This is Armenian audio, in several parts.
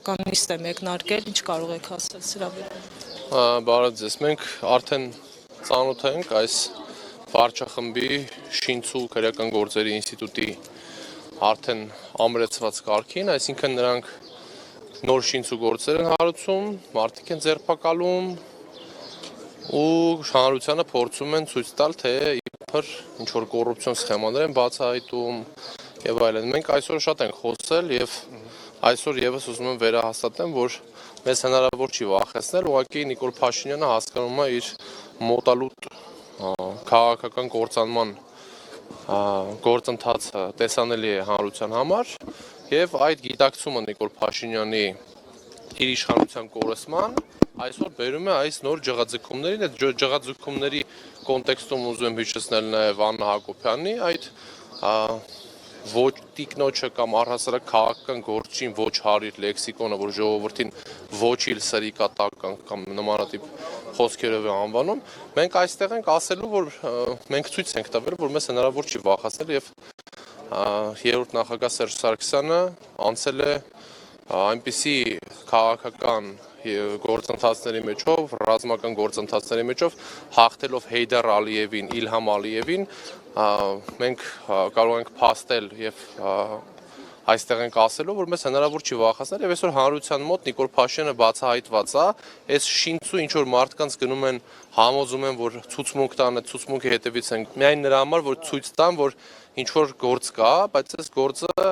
Կանիստ է մեկնարկել, ինչ կարող եք ասել սրա վերաբերյալ։ Բարև ձեզ, մենք արդեն ծանոթ ենք այս վարչախմբի շինցու քրեական գործերի ինստիտուտի արդեն ամրեցված կարգին, այսինքն նրանք նոր շինցու գործեր են հարուցում, մարդիկ են ձերբակալում ու հանրությանը փորձում են ցույց տալ, թե իբր ինչ-որ կոռուպցիոն սխեմաներ են բացահայտում եւ այլն։ Մենք այսօր շատ ենք խոսել եւ այսօր եւս ուզում եմ վերահաստատեմ, որ մեզ հնարավոր չի վախեցնել, ուղղակի Նիկոլ Փաշինյանը հասկանում է իր մոտալուտ քաղաքական կործանման գործընթացը տեսանելի է հանրության համար եւ այդ գիտակցումը Նիկոլ Փաշինյանի իր իշխանության կորսման այսօր բերում է այս նոր ջղաձգումներին, այդ ջղաձգումների կոնտեքստում ուզում եմ հիշեցնել նաեւ Աննա Հակոբյանի այդ ոչ տիկնոջը կամ առհասարակ քաղաքական գործին ոչ հարիր լեքսիկոնը, որ ժողովրդին ոչ իլ սրիկատական կամ նմանատիպ խոսքերով է անվանում, մենք այստեղ ենք ասելու, որ մենք ցույց ենք տվել, որ մեզ հնարավոր չի վախեցնել եւ երրորդ նախագահ Սերժ Սարգսյանը անցել է այնպիսի քաղաքական գործընթացների մեջով, ռազմական գործընթացների մեջով, հաղթելով Հեյդար Ալիևին, Իլհամ Ալիևին, մենք կարող ենք փաստել եւ այստեղ ենք ասելու, որ մեզ հնարավոր չի վախեցնել եւ այսօր հանրության մոտ Նիկոլ Փաշինյանը բացահայտված է, այս շինցու ինչ որ մարդկանց գնում են համոզում են, որ ցուցմունք տան, այդ ցուցմունքի հետևից են միայն նրա համար, որ ցույց տան, որ ինչ որ գործ կա, բայց այս գործը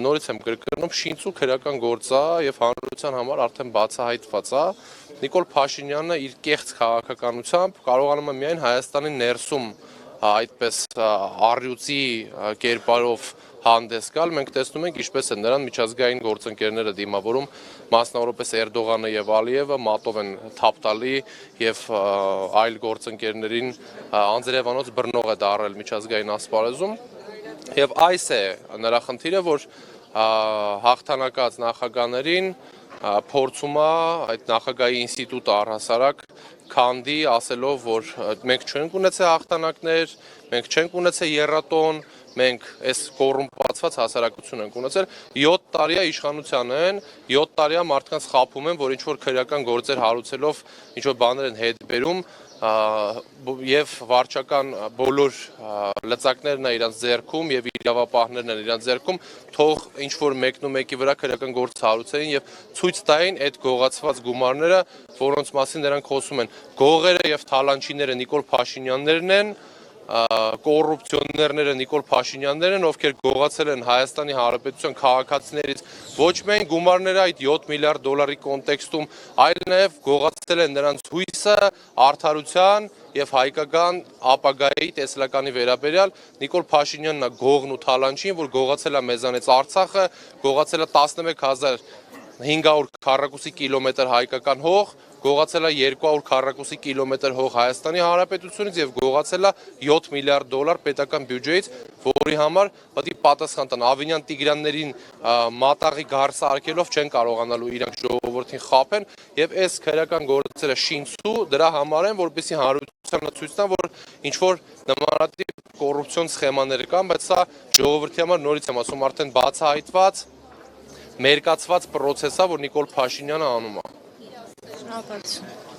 նորից եմ կրկնում, շինցու քրեական գործ է եւ հանրության համար արդեն բացահայտված է։ Նիկոլ Փաշինյանը իր կեղծ քաղաքականությամբ կարողանում է միայն Հայաստանի ներսում այդպես առյուծի կերպարով հանդես գալ, մենք տեսնում ենք ինչպես են նրան միջազգային գործընկերները դիմավորում, մասնավորապես Էրդողանը եւ Ալիևը մատով են թափտալի եւ այլ գործընկերներին անձրևանոց բռնող է դարել միջազգային ասպարեզում եւ այս է նրա խնդիրը, որ հաղթանակած նախագահներին փորձում է այդ նախագահի ինստիտուտը առհասարակ քանդի ասելով, որ մենք չենք ունեցել հաղթանակներ, մենք չենք ունեցել եռատոն, մենք այս կոռումպացված հասարակություն ենք ունեցել, 7 տարի է իշխանության են, 7 տարի է մարդկանց խաբում են, որ ինչ-որ քրեական գործեր հարուցելով ինչ-որ բաներ են հետ բերում եւ վարչական բոլոր լծակներն է իրանց ձեռքում եւ իրավապահներն են իրանց ձեռքում թող ինչ որ մեկն ու մեկի վրա քրեական գործ հարուցեին եւ ցույց տային այդ գողացված գումարները, որոնց մասին նրանք խոսում են։ Գողերը եւ թալանչիները Նիկոլ Փաշինյաններն են, կոռուպցիոներները Նիկոլ Փաշինյաններն են, ովքեր գողացել են Հայաստանի Հանրապետության քաղաքացիներից ոչ միայն գումարները այդ 7 միլիարդ դոլարի կոնտեքստում, այլ նաև գողացել են նրանց հույսը, արդարության եւ հայկական ապագայի տեսլականի վերաբերյալ Նիկոլ Փաշինյանն է գողն ու թալանչին, որ գողացել է մեզանից Արցախը, գողացել է 11500 քառակուսի կիլոմետր հայկական հող, գողացել է 200 քառակուսի կիլոմետր հող Հայաստանի Հանրապետությունից եւ գողացել է 7 միլիարդ դոլար պետական բյուջեից, որի համար պետք է պատասխան տան։ Ավինյան Տիգրաններին մատաղի գարսը արկելով չեն կարողանալու իրանք ժողովրդին խաբեն եւ այս քրեական գործերը շինցու դրա համար են, որպեսզի հանրությանը ցույց տան, որ ինչ որ նմանատիպ կոռուպցիոն սխեմաներ կան, բայց սա ժողովրդի համար նորից եմ ասում արդեն բացահայտված, մերկացված process-ա, որ Նիկոլ Փաշինյանը անում է։ Շնորհակալություն։